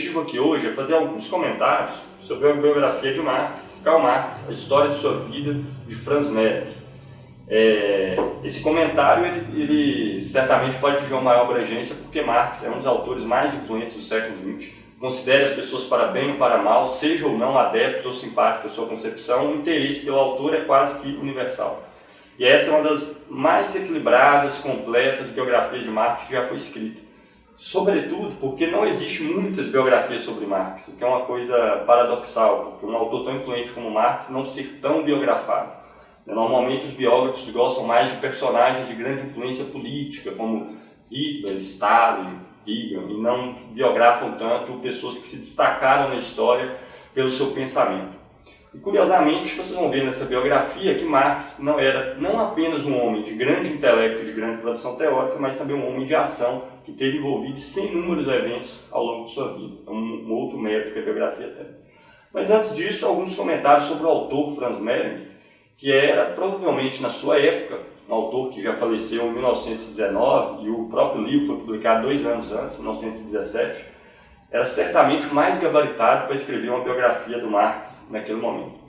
objetivo aqui hoje é fazer alguns comentários sobre a biografia de Marx, Karl Marx, a história de sua vida, de Franz Marc. Esse comentário ele certamente pode atingir uma maior abrangência porque Marx é um dos autores mais influentes do século XX. Considere as pessoas para bem ou para mal, seja ou não adeptos ou simpáticos à sua concepção, o interesse pelo autor é quase que universal. E essa é uma das mais equilibradas, completas biografias de Marx que já foi escrita. Sobretudo porque não existe muitas biografias sobre Marx, o que é uma coisa paradoxal, porque um autor tão influente como Marx não ser tão biografado. Normalmente os biógrafos gostam mais de personagens de grande influência política, como Hitler, Stalin, Reagan, e não biografam tanto pessoas que se destacaram na história pelo seu pensamento. E curiosamente, vocês vão ver nessa biografia que Marx não apenas um homem de grande intelecto e de grande produção teórica, mas também um homem de ação que teve envolvido em sem inúmeros eventos ao longo de sua vida. É um outro mérito que a biografia tem. Mas antes disso, alguns comentários sobre o autor Franz Marc, que era provavelmente na sua época, um autor que já faleceu em 1919 e o próprio livro foi publicado 2 anos antes, em 1917, era certamente o mais gabaritado para escrever uma biografia do Marx naquele momento.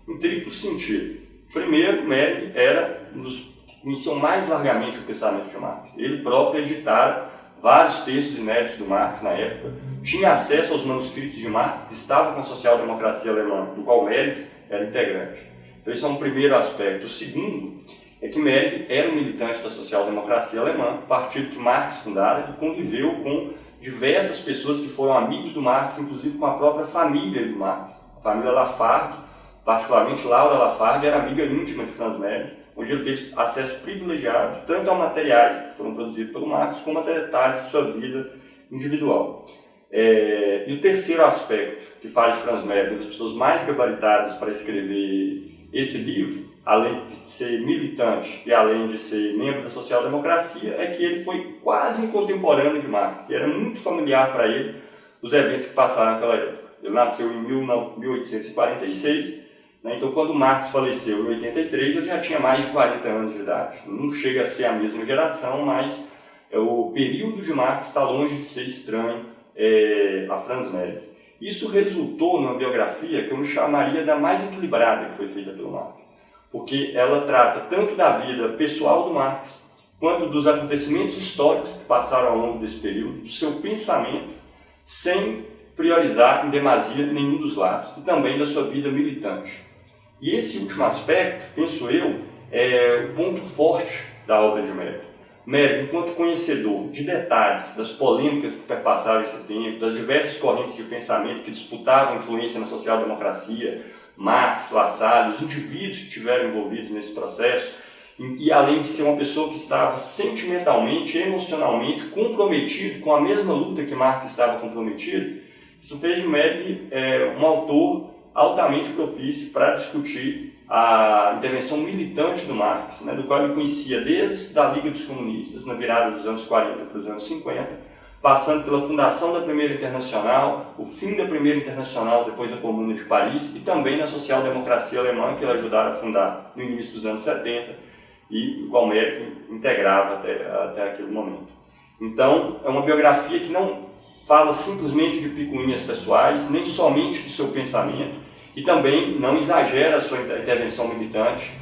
Em triplo sentido. Primeiro, Marc era um dos que conheciam mais largamente o pensamento de Marx. Ele próprio editara vários textos inéditos do Marx na época, tinha acesso aos manuscritos de Marx que estavam com a social-democracia alemã, do qual Marc era integrante. Então esse é um primeiro aspecto. O segundo é que Marc era um militante da social-democracia alemã, partido que Marx fundara, e conviveu com diversas pessoas que foram amigos do Marx, inclusive com a própria família do Marx. A família Lafargue, particularmente Laura Lafargue, era amiga íntima de Franz Marc, onde ele teve acesso privilegiado tanto a materiais que foram produzidos pelo Marx, como a detalhes de sua vida individual. E o terceiro aspecto que faz de Franz Marc uma das pessoas mais gabaritadas para escrever esse livro, além de ser militante e além de ser membro da social-democracia, é que ele foi quase um contemporâneo de Marx. E era muito familiar para ele os eventos que passaram naquela época. Ele nasceu em 1846, né? Então quando Marx faleceu em 83, ele já tinha mais de 40 anos de idade. Não chega a ser a mesma geração, mas o período de Marx está longe de ser estranho a Franz Marc. Isso resultou numa biografia que eu me chamaria da mais equilibrada que foi feita pelo Marx, porque ela trata tanto da vida pessoal do Marx, quanto dos acontecimentos históricos que passaram ao longo desse período, do seu pensamento, sem priorizar em demasia nenhum dos lados, e também da sua vida militante. E esse último aspecto, penso eu, é o ponto forte da obra de Marx. Marx, enquanto conhecedor de detalhes das polêmicas que perpassaram esse tempo, das diversas correntes de pensamento que disputavam influência na social-democracia, Marx, Lassalle, os indivíduos que estiveram envolvidos nesse processo, e além de ser uma pessoa que estava sentimentalmente, emocionalmente comprometido com a mesma luta que Marx estava comprometido, isso fez de Marx um autor altamente propício para discutir a intervenção militante do Marx, né, do qual ele conhecia desde a Liga dos Comunistas, na virada dos anos 40 para os anos 50, passando pela fundação da Primeira Internacional, o fim da Primeira Internacional depois da Comuna de Paris e também na social-democracia alemã que ele ajudara a fundar no início dos anos 70 e o qual Marx integrava até aquele momento. Então, é uma biografia que não fala simplesmente de picuinhas pessoais, nem somente do seu pensamento, e também não exagera a sua intervenção militante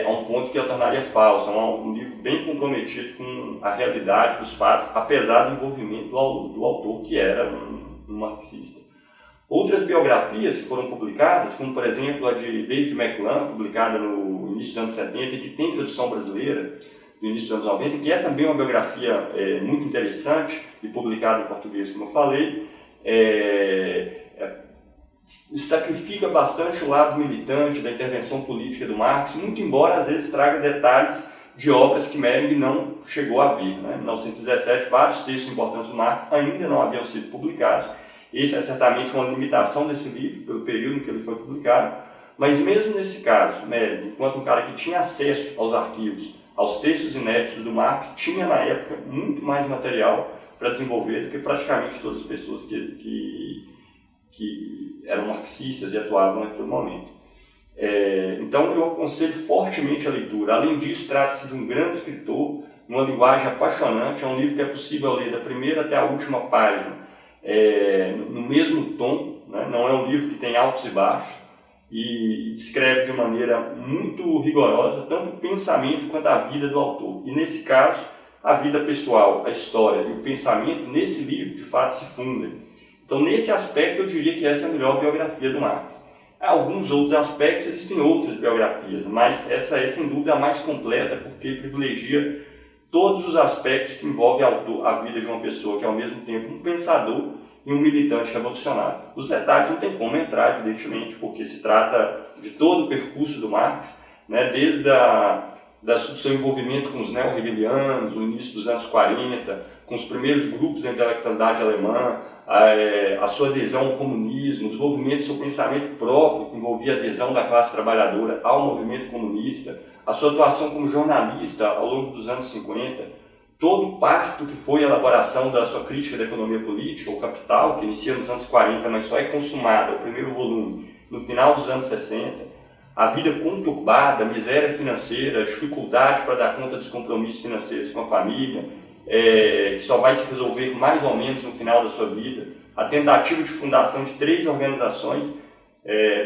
a um ponto que a tornaria falsa. É um livro bem comprometido com a realidade dos fatos, apesar do envolvimento do autor, que era um marxista. Outras biografias que foram publicadas, como por exemplo a de David McLuhan, publicada no início dos anos 70 e que tem tradução brasileira no início dos anos 90, que é também uma biografia muito interessante e publicada em português, como eu falei, sacrifica bastante o lado militante da intervenção política do Marx, muito embora às vezes traga detalhes de obras que Marx não chegou a ver. Né? Em 1917, vários textos importantes do Marx ainda não haviam sido publicados. Essa é certamente uma limitação desse livro, pelo período em que ele foi publicado, mas mesmo nesse caso, Marx, enquanto um cara que tinha acesso aos arquivos, aos textos inéditos do Marx, tinha na época muito mais material para desenvolver do que praticamente todas as pessoas que eram marxistas e atuavam naquele momento. Então eu aconselho fortemente a leitura. Além disso, trata-se de um grande escritor, uma linguagem apaixonante, é um livro que é possível ler da primeira até a última página, no mesmo tom, né? Não é um livro que tem altos e baixos, e descreve de maneira muito rigorosa tanto o pensamento quanto a vida do autor. E nesse caso, a vida pessoal, a história e o pensamento nesse livro de fato se fundem. Então, nesse aspecto, eu diria que essa é a melhor biografia do Marx. Há alguns outros aspectos, existem outras biografias, mas essa é sem dúvida a mais completa porque privilegia todos os aspectos que envolvem a vida de uma pessoa que é ao mesmo tempo um pensador e um militante revolucionário. Os detalhes não tem como entrar, evidentemente, porque se trata de todo o percurso do Marx, né, desde o seu envolvimento com os neo-hegelianos, no início dos anos 40, com os primeiros grupos da intelectualidade alemã, a sua adesão ao comunismo, o desenvolvimento do seu pensamento próprio, que envolvia a adesão da classe trabalhadora ao movimento comunista, a sua atuação como jornalista ao longo dos anos 50, todo o parto que foi a elaboração da sua crítica da economia política, o Capital, que inicia nos anos 40, mas só é consumada, o primeiro volume, no final dos anos 60, a vida conturbada, a miséria financeira, a dificuldade para dar conta dos compromissos financeiros com a família, que só vai se resolver mais ou menos no final da sua vida, a tentativa de fundação de 3 organizações,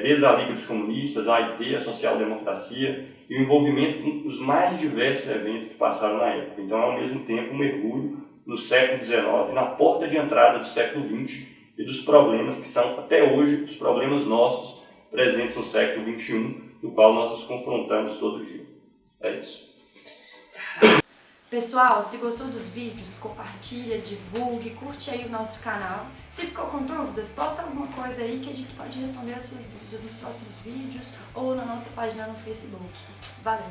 desde a Liga dos Comunistas, a AIT, a Social Democracia, e o envolvimento com os mais diversos eventos que passaram na época. Então, é ao mesmo tempo um mergulho no século XIX, na porta de entrada do século XX e dos problemas que são, até hoje, os problemas nossos presentes no século XXI, no qual nós nos confrontamos todo dia. É isso. Pessoal, se gostou dos vídeos, compartilha, divulgue, curte aí o nosso canal. Se ficou com dúvidas, posta alguma coisa aí que a gente pode responder as suas dúvidas nos próximos vídeos ou na nossa página no Facebook. Valeu!